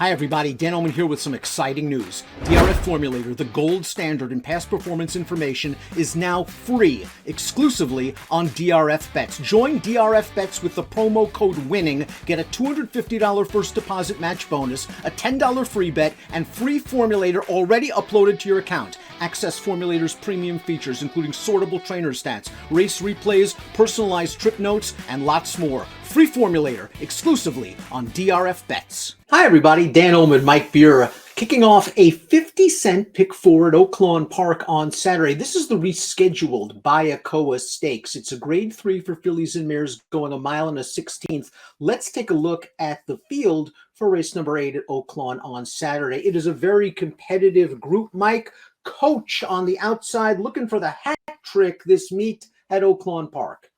Hi everybody, Dan Illman here with some exciting news. DRF Formulator, the gold standard in past performance information, is now free, exclusively on DRF Bets. Join DRF Bets with the promo code WINNING, get a $250 first deposit match bonus, a $10 free bet, and free Formulator already uploaded to your account. Access Formulator's premium features, including sortable trainer stats, race replays, personalized trip notes, and lots more. Free Formulator, exclusively on DRF Bets. Hi everybody, Dan Illman, Mike Beer, kicking off a 50-cent pick four at Oaklawn Park on Saturday. This is the rescheduled Bayakoa Stakes. It's a grade 3 for fillies and mares going 1 mile and a 16th. Let's take a look at the field for race number 8 at Oaklawn on Saturday. It is a very competitive group. Mike, Coach on the outside, looking for the hat trick this meet at Oaklawn Park.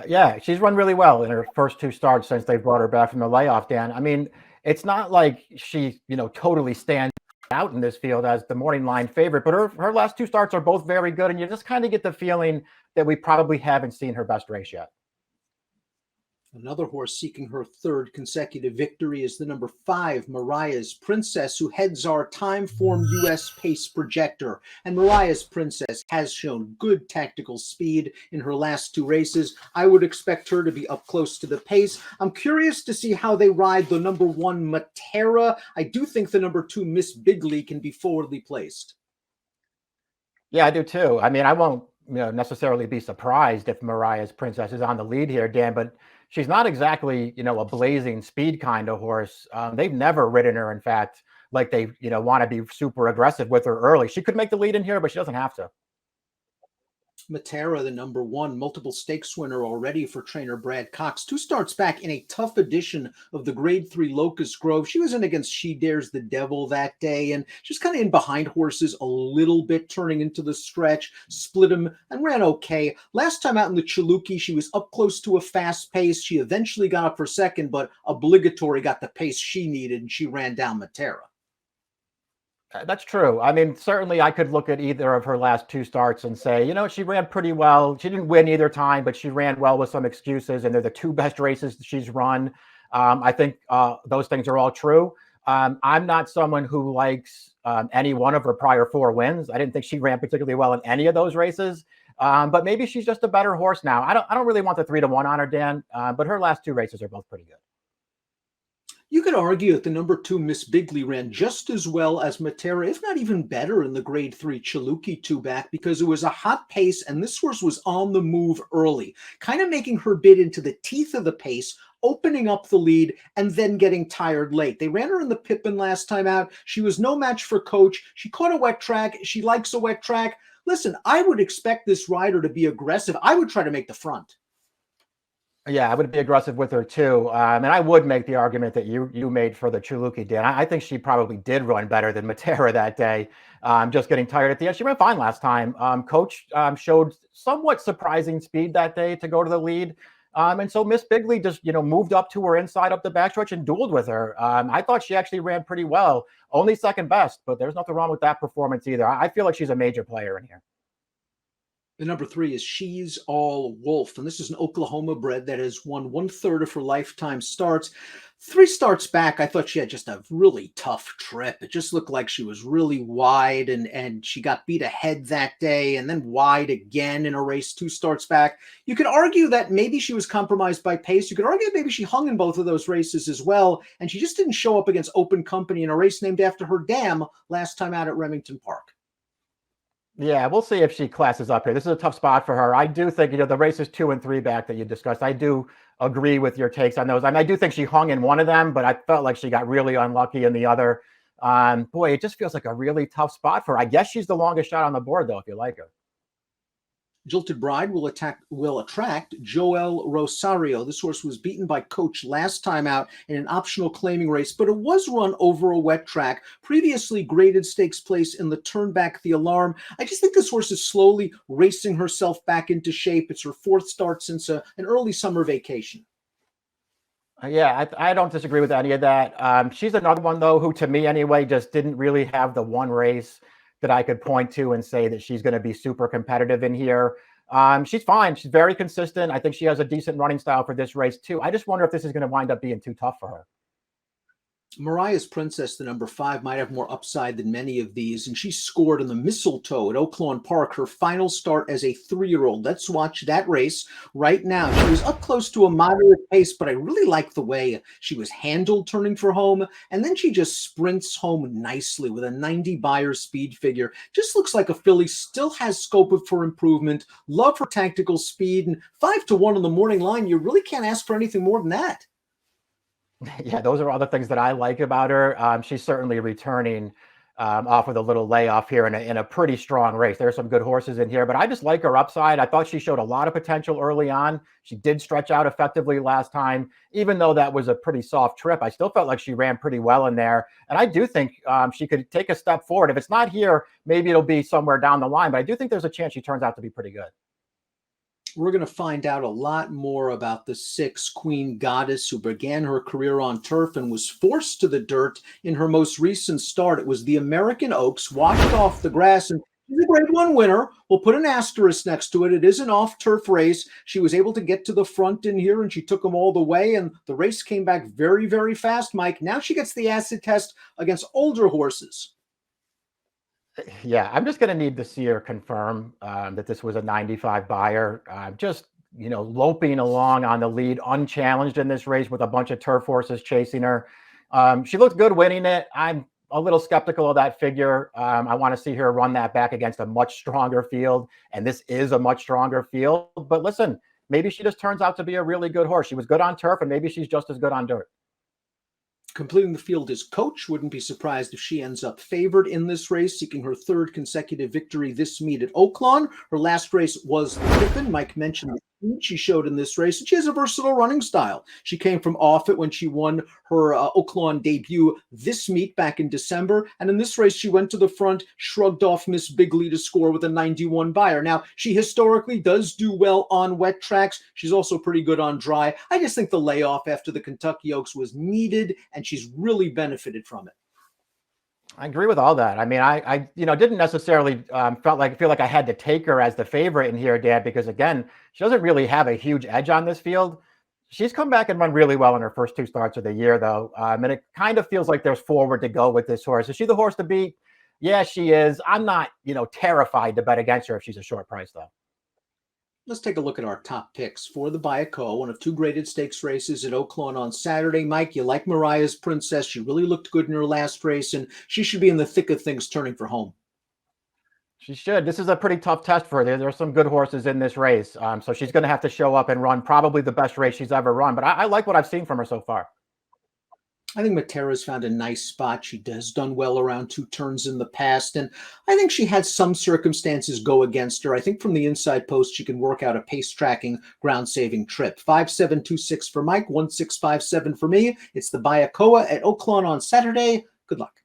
Yeah, she's run really well in her first 2 starts since they brought her back from the layoff, Dan. I mean, it's not like she, totally stands out in this field as the morning line favorite, but her last 2 starts are both very good, and you just kind of get the feeling that we probably haven't seen her best race yet. Another horse seeking her 3rd consecutive victory is the number 5, Mariah's Princess, who heads our time-form U.S. pace projector. And Mariah's Princess has shown good tactical speed in her last 2 races. I would expect her to be up close to the pace. I'm curious to see how they ride the number 1, Matera. I do think the number 2, Miss Bigley, can be forwardly placed. Yeah, I do too. I mean, I won't necessarily be surprised if Mariah's Princess is on the lead here, Dan, but she's not exactly, a blazing speed kind of horse. They've never ridden her, in fact, like they, want to be super aggressive with her early. She could make the lead in here, but she doesn't have to. Matera, the number 1 multiple stakes winner already for trainer Brad Cox. 2 starts back in a tough edition of the grade 3 Locust Grove. She was in against She Dares the Devil that day, and she's kind of in behind horses a little bit, turning into the stretch, split him, and ran okay. Last time out in the Chaluki, she was up close to a fast pace. She eventually got up for 2nd, but Obligatory got the pace she needed, and she ran down Matera. That's true. I mean, certainly I could look at either of her last 2 starts and say, she ran pretty well. She didn't win either time, but she ran well with some excuses, and they're the 2 best races she's run. I think those things are all true. I'm not someone who likes any one of her prior 4 wins. I didn't think she ran particularly well in any of those races, but maybe she's just a better horse now. I don't really want the 3-1 on her, Dan, but her last 2 races are both pretty good. You could argue that the number 2 Miss Bigley ran just as well as Matera, if not even better, in the grade 3 Chaluki 2-back, because it was a hot pace and this horse was on the move early, kind of making her bid into the teeth of the pace, opening up the lead, and then getting tired late. They ran her in the Pippin last time out. She was no match for Coach. She caught a wet track. She likes a wet track. Listen, I would expect this rider to be aggressive. I would try to make the front. Yeah, I would be aggressive with her too. And I would make the argument that you made for the Chaluki, Dan. I think she probably did run better than Matera that day. Just getting tired at the end. She ran fine last time. Coach showed somewhat surprising speed that day to go to the lead. And so Miss Bigley just, moved up to her inside up the backstretch and dueled with her. I thought she actually ran pretty well. Only 2nd best, but there's nothing wrong with that performance either. I feel like she's a major player in here. The number 3 is She's All Wolf, and this is an Oklahoma bred that has won 1/3 of her lifetime starts. 3 starts back, I thought she had just a really tough trip. It just looked like she was really wide, and she got beat ahead that day, and then wide again in a race 2 starts back. You could argue that maybe she was compromised by pace. You could argue that maybe she hung in both of those races as well, and she just didn't show up against Open Company in a race named after her dam last time out at Remington Park. Yeah, we'll see if she classes up here. This is a tough spot for her. I do think, the races 2 and 3 back that you discussed, I do agree with your takes on those. I mean, I do think she hung in one of them, but I felt like she got really unlucky in the other. Boy, it just feels like a really tough spot for her. I guess she's the longest shot on the board, though, if you like her. Jilted Bride will attract Joel Rosario. This horse was beaten by Coach last time out in an optional claiming race, but it was run over a wet track. Previously graded stakes place in the Turnback the Alarm. I just think this horse is slowly racing herself back into shape. It's her 4th start since an early summer vacation. Yeah, I don't disagree with any of that. She's another one, though, who to me anyway just didn't really have the one race that I could point to and say that she's going to be super competitive in here. She's fine. She's very consistent. I think she has a decent running style for this race too. I just wonder if this is going to wind up being too tough for her. Mariah's Princess, the number 5, might have more upside than many of these, and she scored in the Mistletoe at Oaklawn Park, her final start as a 3-year-old. Let's watch that race right now. She was up close to a moderate pace, but I really like the way she was handled turning for home, and then she just sprints home nicely with a 90 Beyer speed figure. Just looks like a filly, still has scope for improvement. Love her tactical speed, and 5-1 on the morning line. You really can't ask for anything more than that. Yeah, those are other things that I like about her. She's certainly returning off with a little layoff here in a pretty strong race. There are some good horses in here, but I just like her upside. I thought she showed a lot of potential early on. She did stretch out effectively last time, even though that was a pretty soft trip. I still felt like she ran pretty well in there. And I do think she could take a step forward. If it's not here, maybe it'll be somewhere down the line, but I do think there's a chance she turns out to be pretty good. We're going to find out a lot more about the 6 Queen Goddess, who began her career on turf and was forced to the dirt in her most recent start. It was the American Oaks, washed off the grass, and she's a Grade 1 winner. We'll put an asterisk next to it. It is an off-turf race. She was able to get to the front in here, and she took them all the way, and the race came back very, very fast, Mike. Now she gets the acid test against older horses. Yeah, I'm just going to need to see her confirm that this was a 95 Beyer. Just, loping along on the lead, unchallenged in this race with a bunch of turf horses chasing her. She looked good winning it. I'm a little skeptical of that figure. I want to see her run that back against a much stronger field, and this is a much stronger field. But listen, maybe she just turns out to be a really good horse. She was good on turf, and maybe she's just as good on dirt. Completing the field is Coach. Wouldn't be surprised if she ends up favored in this race, seeking her 3rd consecutive victory this meet at Oaklawn. Her last race was the Pippin. Mike mentioned the speed she showed in this race, and she has a versatile running style. She came from off it when she won her Oaklawn debut this meet back in December, and in this race she went to the front, shrugged off Miss Bigley to score with a 91 Beyer. Now, she historically does do well on wet tracks. She's also pretty good on dry. I just think the layoff after the Kentucky Oaks was needed, and she's really benefited from it. I agree with all that. I mean, I didn't necessarily feel like I had to take her as the favorite in here, Dan, because again, she doesn't really have a huge edge on this field. She's come back and run really well in her first 2 starts of the year, though, and it kind of feels like there's forward to go with this horse. Is she the horse to beat? Yeah, she is. I'm not, terrified to bet against her if she's a short price, though. Let's take a look at our top picks for the Bayakoa, one of 2 graded stakes races at Oaklawn on Saturday. Mike, you like Mariah's Princess. She really looked good in her last race, and she should be in the thick of things turning for home. She should. This is a pretty tough test for her. There are some good horses in this race, so she's going to have to show up and run probably the best race she's ever run. But I like what I've seen from her so far. I think Matera's found a nice spot. She has done well around 2 turns in the past, and I think she had some circumstances go against her. I think from the inside post, she can work out a pace-tracking, ground-saving trip. 5726 for Mike, 1657 for me. It's the Bayakoa at Oaklawn on Saturday. Good luck.